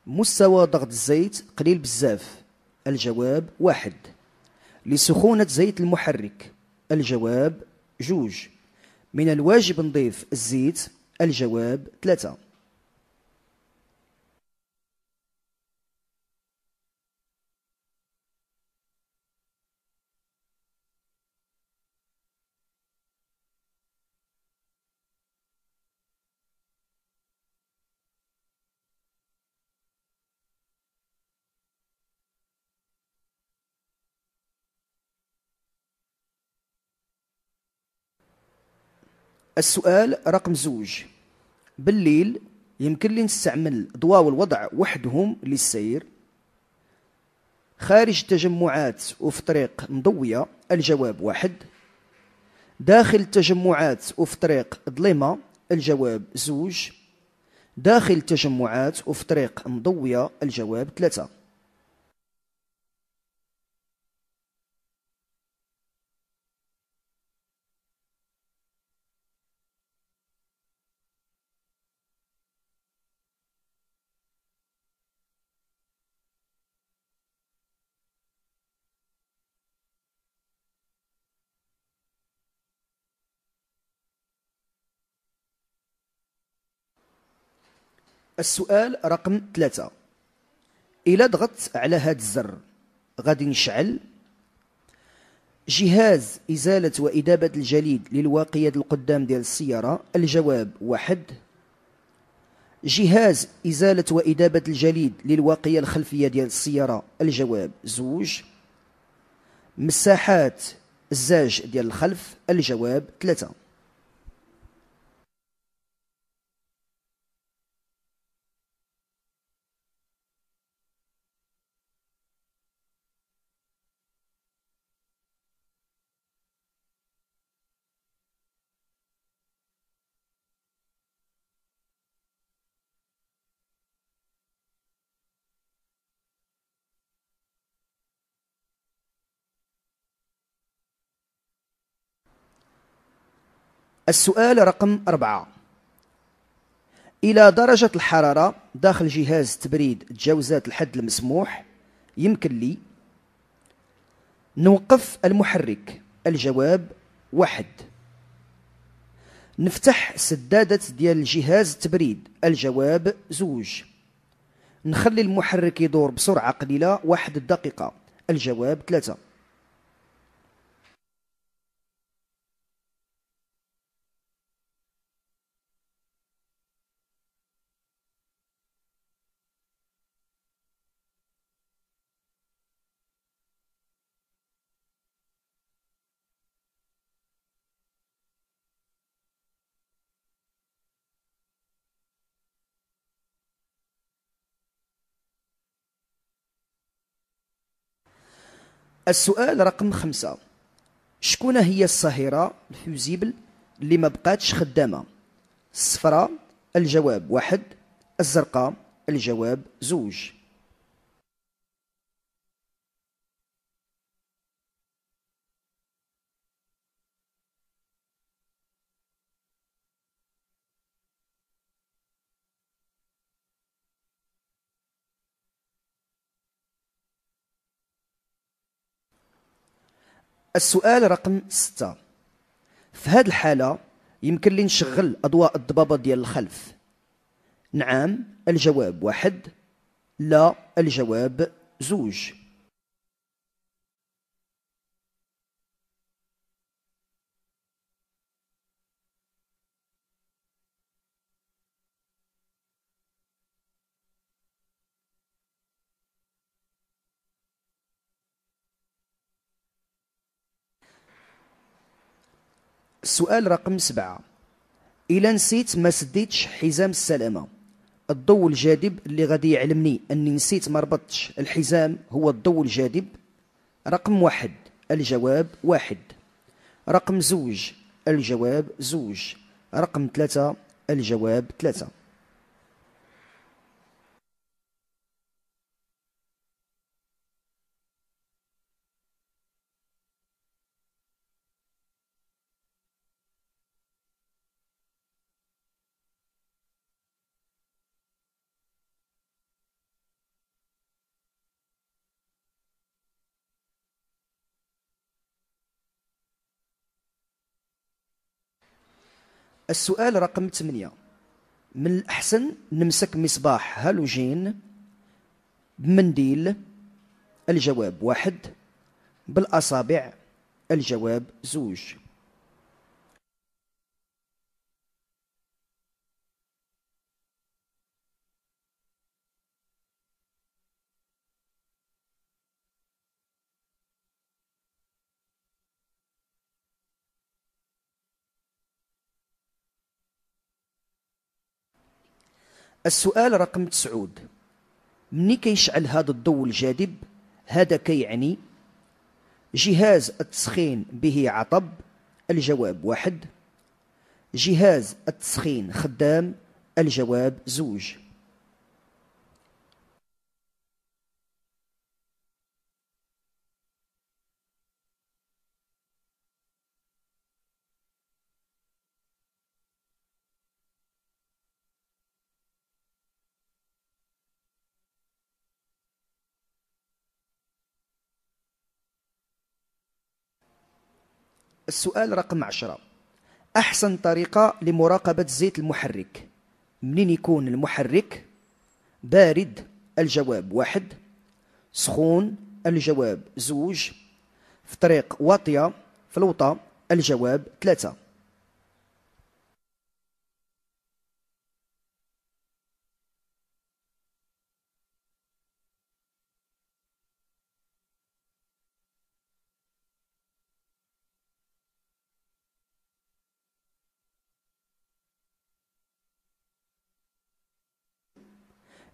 مستوى ضغط الزيت قليل بزاف. الجواب 1. لسخونة زيت المحرك. الجواب 2. من الواجب نضيف الزيت. الجواب 3. السؤال رقم 2. بالليل يمكن لي نستعمل ضواء الوضع وحدهم للسير خارج التجمعات وفي طريق مضوية. الجواب 1. داخل التجمعات وفي طريق ظلمة. الجواب 2. داخل التجمعات وفي طريق مضوية. الجواب 3. السؤال رقم 3. إلا ضغطت على هذا الزر غادي نشعل جهاز إزالة وإذابة الجليد للواقية القدام ديال السيارة. الجواب 1. جهاز إزالة وإذابة الجليد للواقية الخلفية ديال السيارة. الجواب 2. مساحات الزاج ديال الخلف. الجواب 3. السؤال رقم 4. إلى درجة الحرارة داخل جهاز تبريد تجاوزات الحد المسموح يمكن لي نوقف المحرك. الجواب 1. نفتح سدادة ديال جهاز التبريد. الجواب 2. نخلي المحرك يدور بسرعة قليلة 1 دقيقة. الجواب 3. السؤال رقم 5. شكون هي الصهيرة الفيوزيبل اللي ما بقاتش خدامة؟ الصفراء. الجواب 1. الزرقاء. الجواب 2. السؤال رقم 6. في هذه الحالة يمكن لي نشغل أضواء الضبابة ديال الخلف. نعم. الجواب 1. لا. الجواب 2. السؤال رقم 7. إلا نسيت ما سديتش حزام السلامة الضوء الجاذب اللي غادي يعلمني أني نسيت ما ربطتش الحزام هو الضوء الجاذب. رقم 1. الجواب 1. رقم 2. الجواب 2. رقم 3. الجواب 3. السؤال رقم 8: من الأحسن نمسك مصباح هالوجين بمنديل؟ الجواب 1. بالأصابع؟ الجواب 2. السؤال رقم 9: مني كيشعل هذا الضوء الجاذب؟ هذا كيعني جهاز التسخين به عطب؟ الجواب 1. جهاز التسخين خدام؟ الجواب 2. السؤال رقم 10: أحسن طريقة لمراقبة زيت المحرك منين يكون المحرك؟ بارد؟ الجواب 1. سخون؟ الجواب 2. في طريق واطية؟ في الوطا؟ الجواب 3.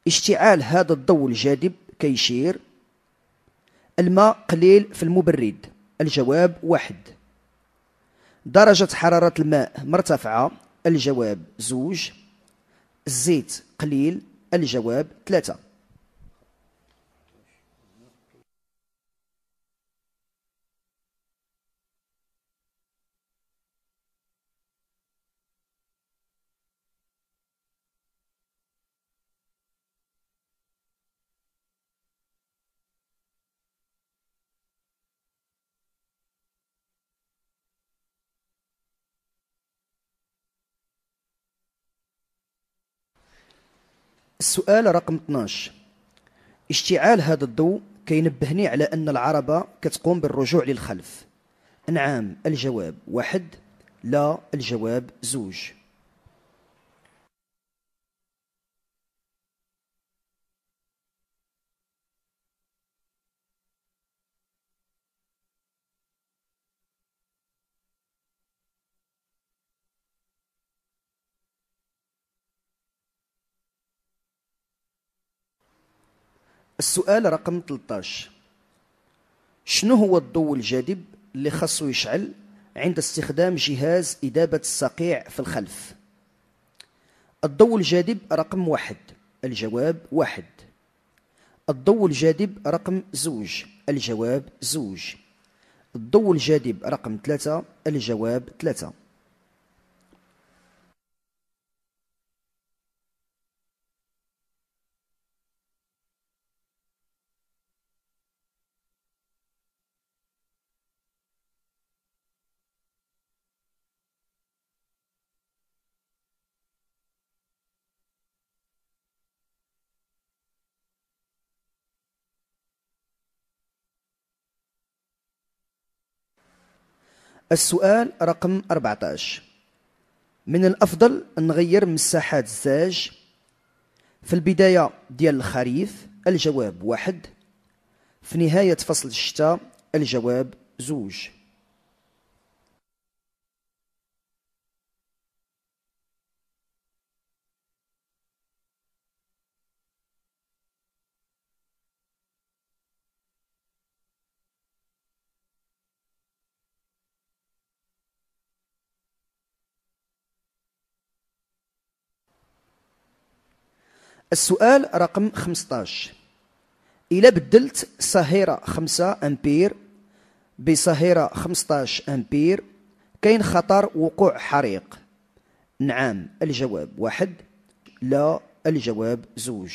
اشتعال هذا الضوء الجاذب كيشير الماء قليل في المبرد؟ الجواب 1. درجة حرارة الماء مرتفعة؟ الجواب 2. الزيت قليل؟ الجواب 3. السؤال رقم 12: اشتعال هذا الضوء كينبهني على أن العربة كتقوم بالرجوع للخلف؟ نعم؟ الجواب 1. لا؟ الجواب 2. السؤال رقم 13: شنو هو الضوء الجاذب اللي خاصو يشعل عند استخدام جهاز إذابة الصقيع في الخلف؟ الضوء الجاذب رقم 1: الجواب 1. الضوء الجاذب رقم 2: الجواب 2. الضوء الجاذب رقم 3: الجواب 3. السؤال رقم 14: من الأفضل نغير مساحات الزاج في البداية ديال الخريف؟ الجواب 1. في نهاية فصل الشتاء؟ الجواب 2. السؤال رقم 15: إلا بدلت صهيرة 5 أمبير بصهيرة 15 أمبير كاين خطر وقوع حريق؟ نعم؟ الجواب 1. لا؟ الجواب 2.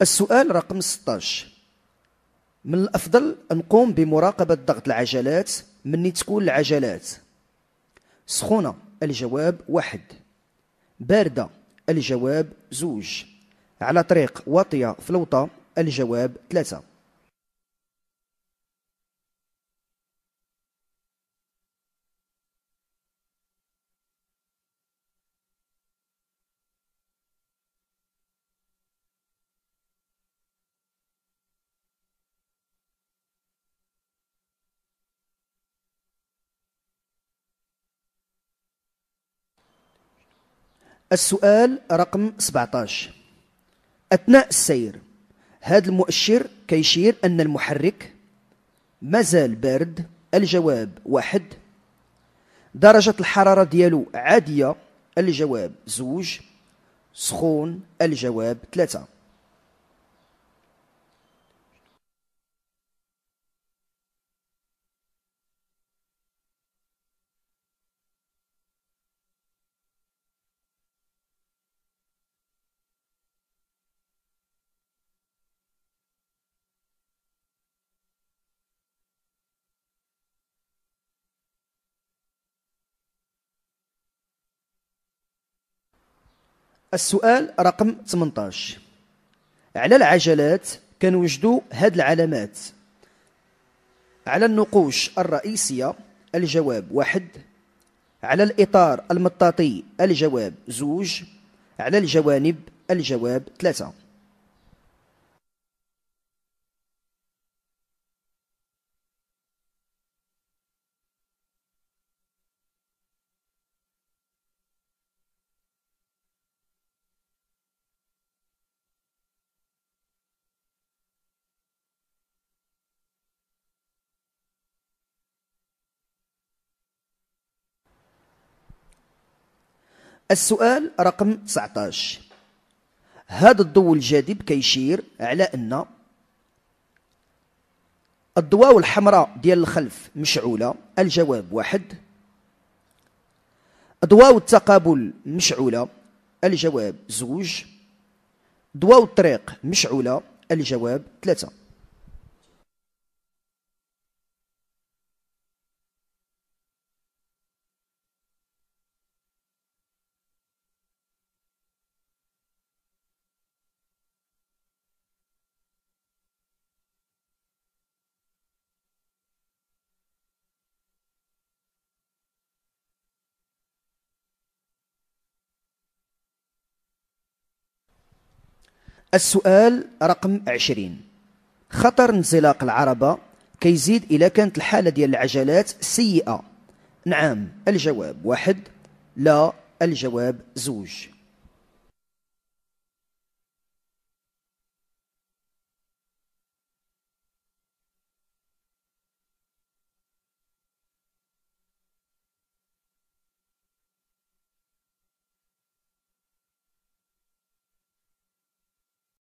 السؤال رقم 16. من الأفضل نقوم بمراقبة ضغط العجلات مني تكون العجلات سخونة؟ الجواب 1. باردة؟ الجواب 2. على طريق واطية في الوطا؟ الجواب 3. السؤال رقم 17. أثناء السير هذا المؤشر كيشير أن المحرك مازال بارد؟ الجواب 1. درجة الحرارة ديالو عادية؟ الجواب 2. سخون؟ الجواب 3. السؤال رقم 18. على العجلات كنوجدوا هاد العلامات على النقوش الرئيسية؟ الجواب 1. على الإطار المطاطي؟ الجواب 2. على الجوانب؟ الجواب 3. السؤال رقم 19. هذا الضوء الجاذب كيشير على أن الضواء الحمراء ديال الخلف مشعولة؟ الجواب 1. ضواء التقابل مشعولة؟ الجواب 2. ضواء الطريق مشعولة؟ الجواب 3. السؤال رقم 20. خطر انزلاق العربة كيزيد إذا كانت الحالة ديال العجلات سيئة؟ نعم؟ الجواب 1. لا؟ الجواب 2.